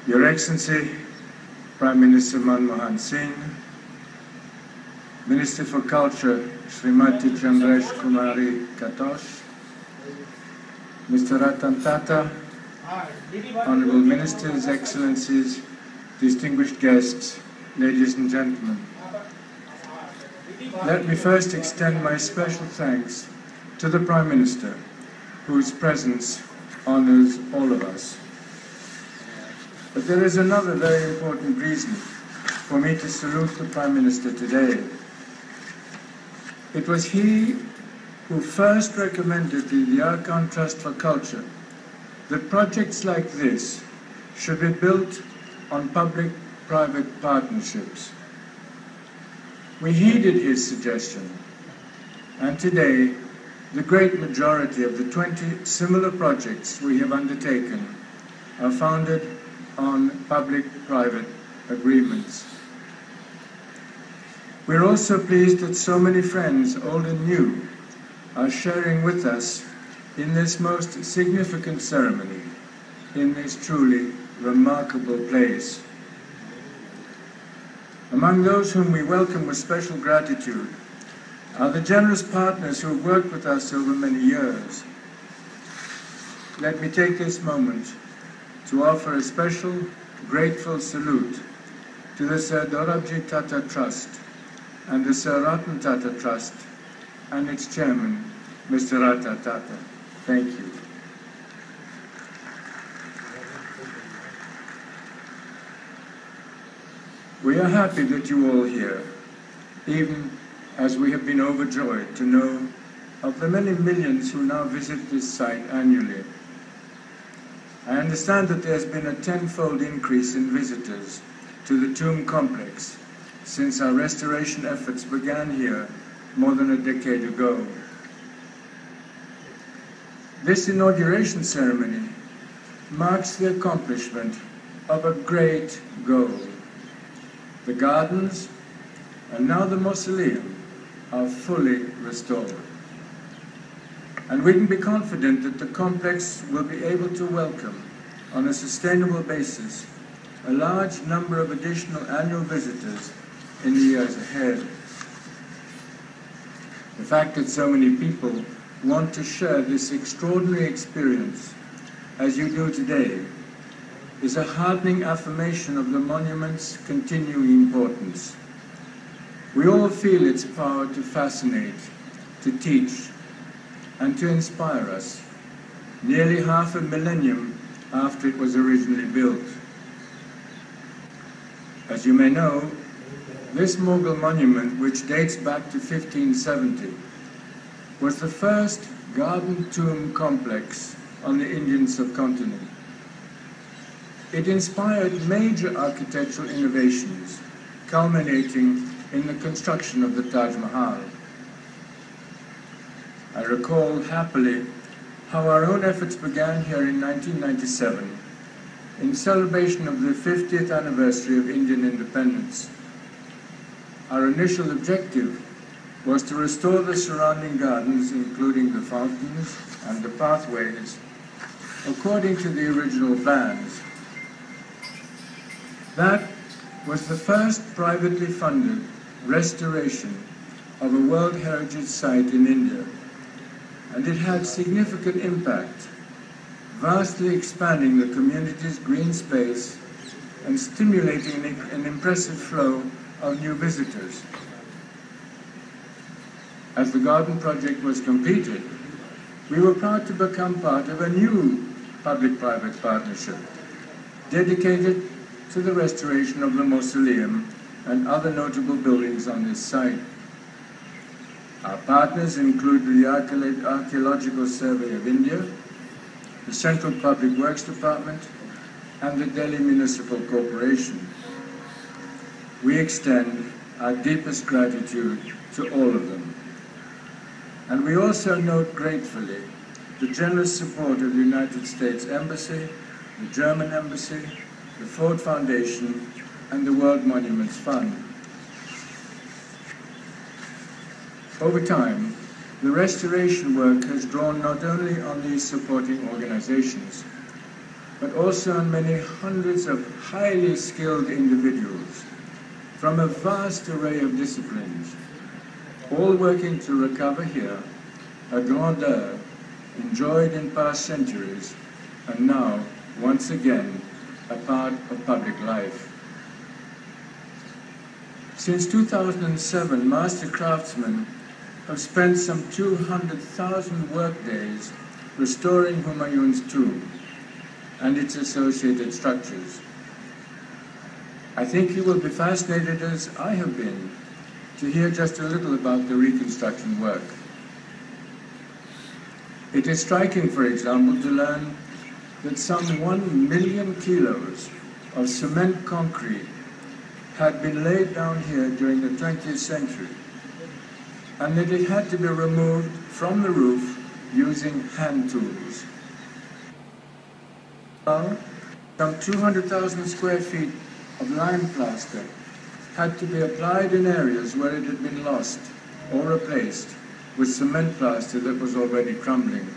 Your Excellency, Prime Minister Manmohan Singh, Minister for Culture, Srimati Chandresh Kumari Katosh, Mr. Ratan Tata, Honorable Ministers, Excellencies, distinguished guests, ladies and gentlemen. Let me first extend my special thanks to the Prime Minister, whose presence honors all of us. But there is another very important reason for me to salute the Prime Minister today. It was he who first recommended to the Aga Khan Trust for Culture that projects like this should be built on public-private partnerships. We heeded his suggestion, and today the great majority of the 20 similar projects we have undertaken are founded on public-private agreements. We're also pleased that so many friends, old and new, are sharing with us in this most significant ceremony, in this truly remarkable place. Among those whom we welcome with special gratitude are the generous partners who have worked with us over many years. Let me take this moment to offer a special, grateful salute to the Sir Dorabji Tata Trust and the Sir Ratan Tata Trust and its chairman, Mr. Ratan Tata. Thank you. We are happy that you all here, even as we have been overjoyed to know of the many millions who now visit this site annually. I understand that there has been a tenfold increase in visitors to the tomb complex since our restoration efforts began here more than a decade ago. This inauguration ceremony marks the accomplishment of a great goal. The gardens and now the mausoleum are fully restored. And we can be confident that the complex will be able to welcome, on a sustainable basis, a large number of additional annual visitors in the years ahead. The fact that so many people want to share this extraordinary experience, as you do today, is a heartening affirmation of the monument's continuing importance. We all feel its power to fascinate, to teach, and to inspire us, nearly half a millennium after it was originally built. As you may know, this Mughal monument, which dates back to 1570, was the first garden tomb complex on the Indian subcontinent. It inspired major architectural innovations, culminating in the construction of the Taj Mahal. I recall happily how our own efforts began here in 1997 in celebration of the 50th anniversary of Indian independence. Our initial objective was to restore the surrounding gardens, including the fountains and the pathways, according to the original plans. That was the first privately funded restoration of a World Heritage Site in India, and it had significant impact, vastly expanding the community's green space and stimulating an impressive flow of new visitors. As the garden project was completed, we were proud to become part of a new public-private partnership dedicated to the restoration of the mausoleum and other notable buildings on this site. Our partners include the Archaeological Survey of India, the Central Public Works Department, and the Delhi Municipal Corporation. We extend our deepest gratitude to all of them. And we also note gratefully the generous support of the United States Embassy, the German Embassy, the Ford Foundation, and the World Monuments Fund. Over time, the restoration work has drawn not only on these supporting organizations, but also on many hundreds of highly skilled individuals from a vast array of disciplines, all working to recover here a grandeur enjoyed in past centuries and now, once again, a part of public life. Since 2007, master craftsmen have spent some 200,000 workdays restoring Humayun's tomb and its associated structures. I think you will be fascinated, as I have been, to hear just a little about the reconstruction work. It is striking, for example, to learn that some 1 million kilos of cement concrete had been laid down here during the 20th century, and that it had to be removed from the roof using hand tools. Now, some 200,000 square feet of lime plaster had to be applied in areas where it had been lost or replaced with cement plaster that was already crumbling.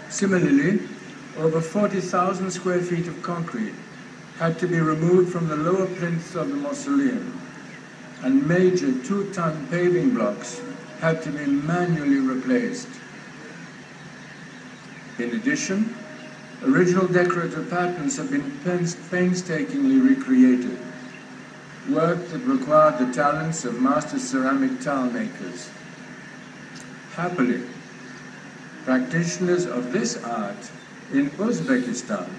Similarly, over 40,000 square feet of concrete had to be removed from the lower plinth of the mausoleum, and major 2-ton paving blocks had to be manually replaced. In addition, original decorative patterns have been painstakingly recreated, work that required the talents of master ceramic tile makers. Happily, practitioners of this art in Uzbekistan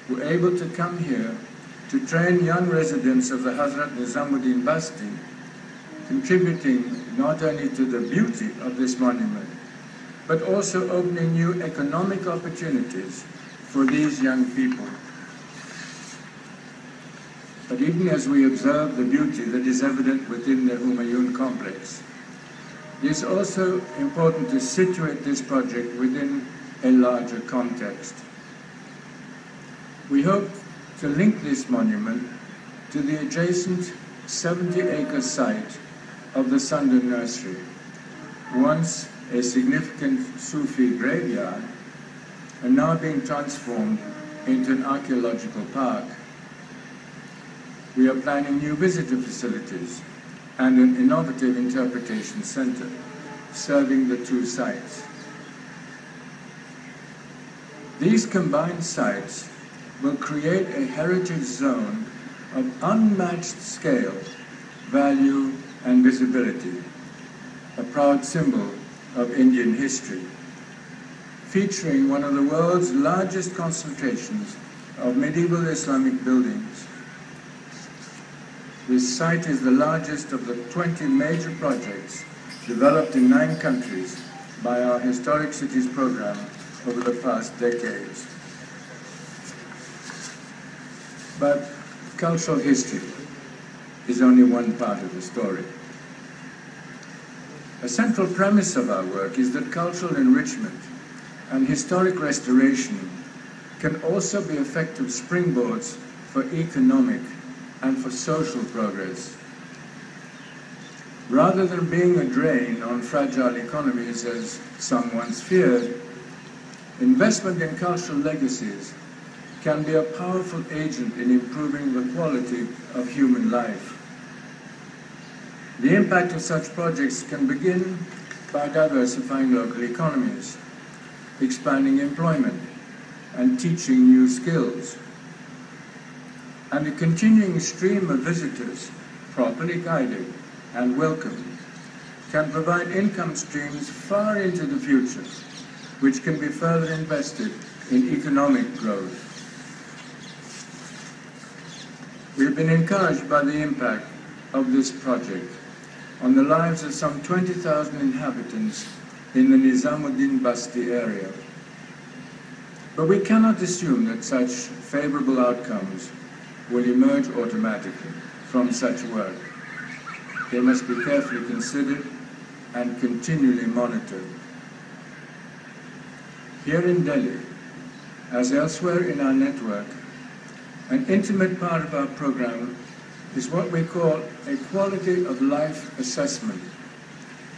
were able to come here to train young residents of the Hazrat Nizamuddin Basti, contributing not only to the beauty of this monument, but also opening new economic opportunities for these young people. But even as we observe the beauty that is evident within the Humayun complex, it is also important to situate this project within a larger context. We hope to link this monument to the adjacent 70-acre site of the Sunda Nursery, once a significant Sufi graveyard, and now being transformed into an archaeological park. We are planning new visitor facilities and an innovative interpretation center serving the two sites. These combined sites will create a heritage zone of unmatched scale, value, and visibility, a proud symbol of Indian history, featuring one of the world's largest concentrations of medieval Islamic buildings. This site is the largest of the 20 major projects developed in 9 countries by our Historic Cities program over the past decades. But cultural history is only one part of the story. A central premise of our work is that cultural enrichment and historic restoration can also be effective springboards for economic and for social progress. Rather than being a drain on fragile economies, as some once feared, investment in cultural legacies can be a powerful agent in improving the quality of human life. The impact of such projects can begin by diversifying local economies, expanding employment, and teaching new skills. And a continuing stream of visitors, properly guided and welcomed, can provide income streams far into the future, which can be further invested in economic growth. We've been encouraged by the impact of this project on the lives of some 20,000 inhabitants in the Nizamuddin Basti area. But we cannot assume that such favorable outcomes will emerge automatically from such work. They must be carefully considered and continually monitored. Here in Delhi, as elsewhere in our network, an intimate part of our program is what we call a quality of life assessment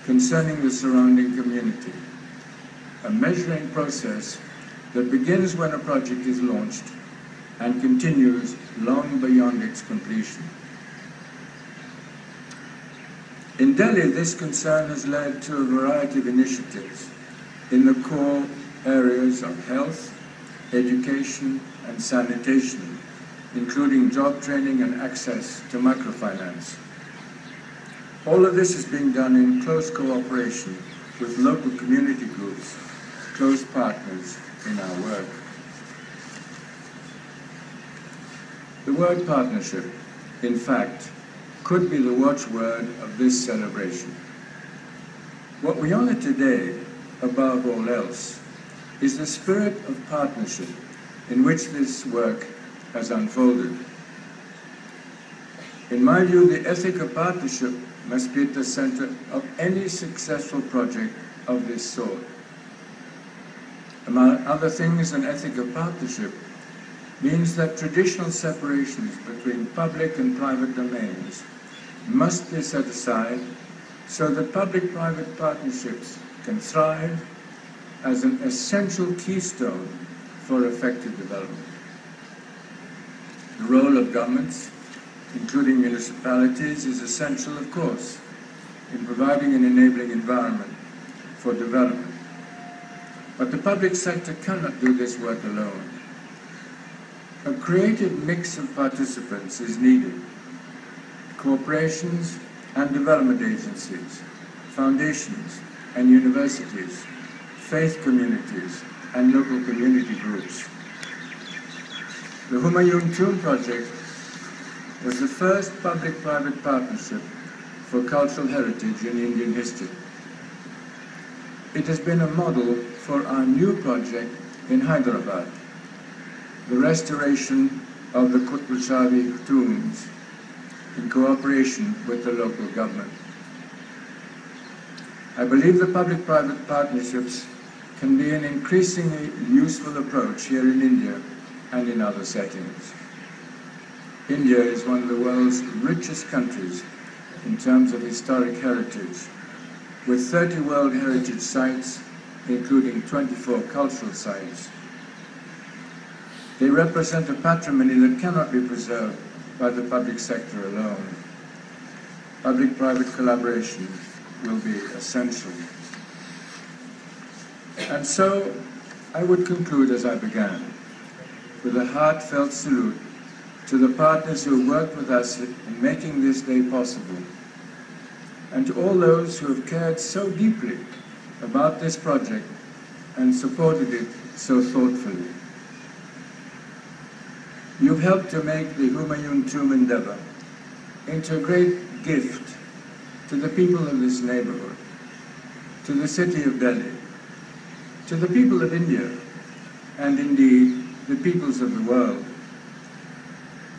concerning the surrounding community, a measuring process that begins when a project is launched and continues long beyond its completion. In Delhi, this concern has led to a variety of initiatives in the core areas of health, education, and sanitation, including job training and access to microfinance. All of this is being done in close cooperation with local community groups, close partners in our work. The word partnership, in fact, could be the watchword of this celebration. What we honor today, above all else, is the spirit of partnership in which this work has unfolded. In my view, the ethic of partnership must be at the center of any successful project of this sort. Among other things, an ethic of partnership means that traditional separations between public and private domains must be set aside so that public-private partnerships can thrive as an essential keystone for effective development. The role of governments, including municipalities, is essential, of course, in providing an enabling environment for development. But the public sector cannot do this work alone. A creative mix of participants is needed. Corporations and development agencies, foundations and universities, faith communities and local community groups. The Humayun Tomb Project was the first public-private partnership for cultural heritage in Indian history. It has been a model for our new project in Hyderabad, the restoration of the Qutb Shahi tombs in cooperation with the local government. I believe the public-private partnerships can be an increasingly useful approach here in India and in other settings. India is one of the world's richest countries in terms of historic heritage, with 30 World Heritage Sites, including 24 cultural sites. They represent a patrimony that cannot be preserved by the public sector alone. Public-private collaboration will be essential. And so, I would conclude as I began, with a heartfelt salute to the partners who worked with us in making this day possible, and to all those who have cared so deeply about this project and supported it so thoughtfully. You've helped to make the Humayun Tomb endeavor into a great gift to the people of this neighborhood, to the city of Delhi, to the people of India, and indeed the peoples of the world.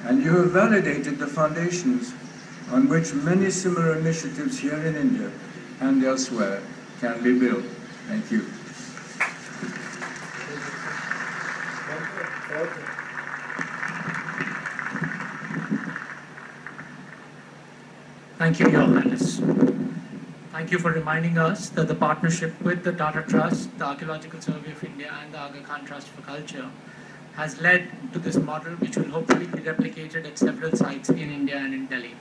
And you have validated the foundations on which many similar initiatives here in India and elsewhere can be built. Thank you. Thank you, Your Highness. Thank you for reminding us that the partnership with the Tata Trust, the Archaeological Survey of India, and the Aga Khan Trust for Culture has led to this model, which will hopefully be replicated at several sites in India and in Delhi.